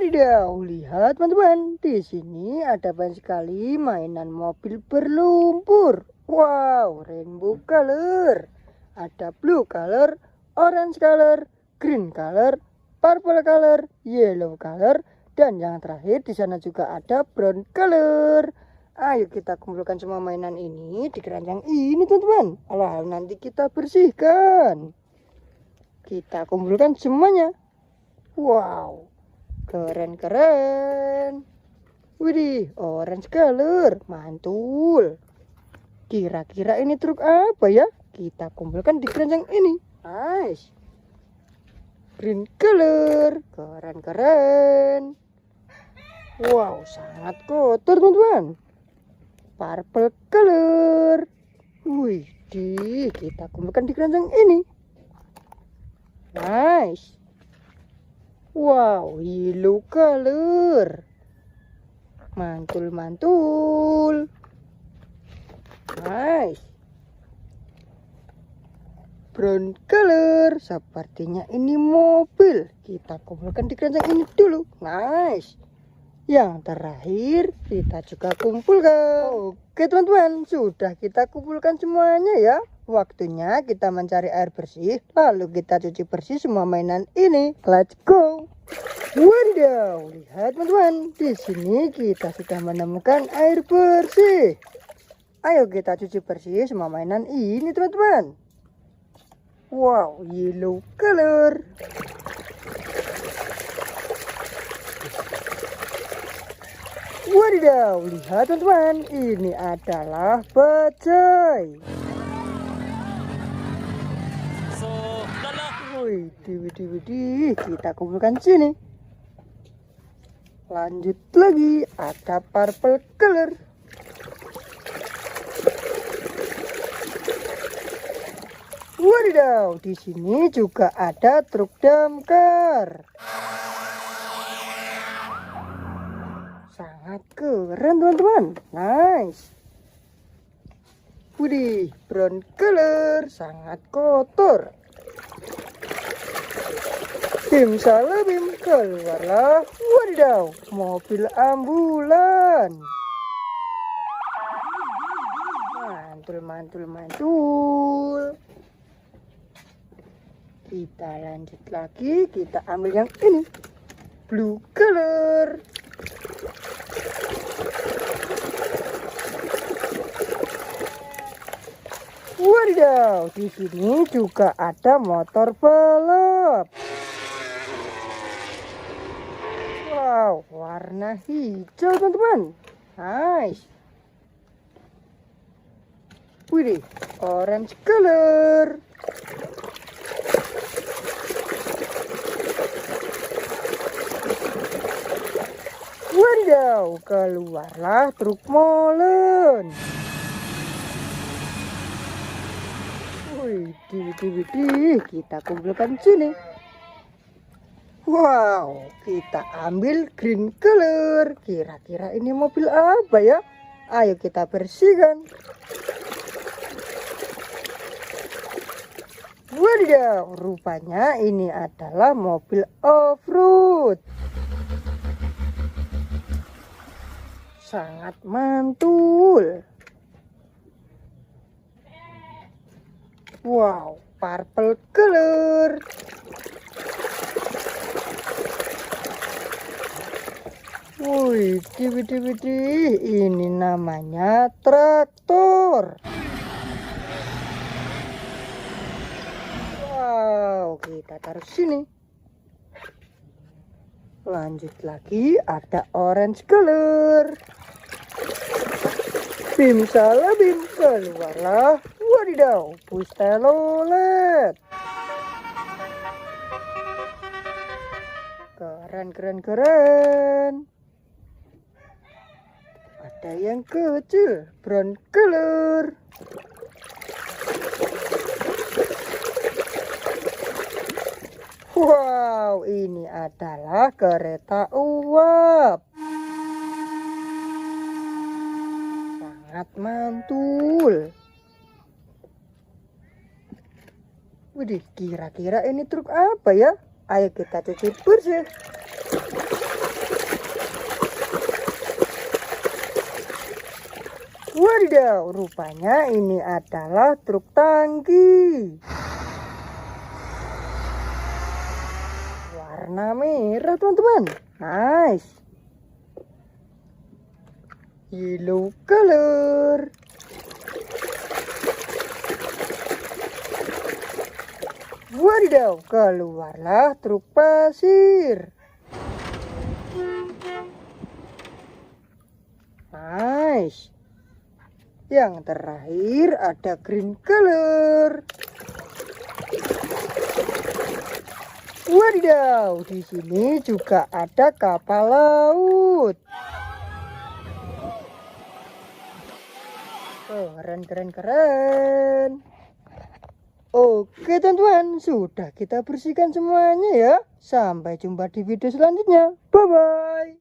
Wadidaw, lihat teman-teman, di sini ada banyak sekali mainan mobil berlumpur. Wow, rainbow color. Ada blue color, orange color, green color, purple color, yellow color, dan yang terakhir di sana juga ada brown color. Ayo kita kumpulkan semua mainan ini di keranjang ini teman-teman. Lalu nanti kita bersihkan. Kita kumpulkan semuanya. Wow, keren-keren. Widih, orange color, mantul. Kira-kira ini truk apa ya? Kita kumpulkan di keranjang ini. Nice. Green color, keren-keren. Wow, sangat kotor teman-teman. Purple color. Wih, kita kumpulkan di keranjang ini. Nice. Wow, yellow color. Mantul-mantul. Nice. Brown color. Sepertinya ini mobil. Kita kumpulkan di keranjang ini dulu. Nice. Yang terakhir kita juga kumpulkan. Oke teman-teman, sudah kita kumpulkan semuanya ya. Waktunya kita mencari air bersih, lalu kita cuci bersih semua mainan ini. Let's go. Wadidaw, lihat teman-teman, di sini kita sudah menemukan air bersih. Ayo kita cuci bersih semua mainan ini teman-teman. Wow, yellow color. Wadidaw, lihat teman-teman, ini adalah bajai. Widih, kita kumpulkan sini. Lanjut lagi, ada purple color. Wadidaw, di sini juga ada truk damkar. Sangat keren teman-teman. Nice. Widih, brown color, sangat kotor. Bim salah bim, keluarlah. Wadidaw, mobil ambulan. Mantul. Kita lanjut lagi, kita ambil yang ini. Blue color. Wadidaw, di sini juga ada motor balap. Wow, warna hijau teman-teman. Nice. Widih, orange color. Wadidaw, keluarlah truk molen. Widih, kita kumpulkan sini. Wow, kita ambil green color. Kira-kira ini mobil apa ya? Ayo kita bersihkan. Wadidaw, rupanya ini adalah mobil off-road. Sangat mantul. Wow, purple color. Widih, ini namanya traktor. Wow, kita taruh sini. Lanjut lagi, ada orange color. Bim salah bim, keluarlah. Wadidaw, bus telolet. Keren. Ada yang kecil, brown color. Wow, ini adalah kereta uap. Sangat mantul. Widih, kira-kira ini truk apa ya? Ayo kita cuci bersih. Wadidaw, rupanya ini adalah truk tangki. Warna merah teman-teman. Nice. Yellow color. Wadidaw, keluarlah truk pasir. Nice. Yang terakhir ada green color. Wadidaw, di sini juga ada kapal laut. Keren, keren, keren. Oke teman-teman, sudah kita bersihkan semuanya ya. Sampai jumpa di video selanjutnya. Bye-bye.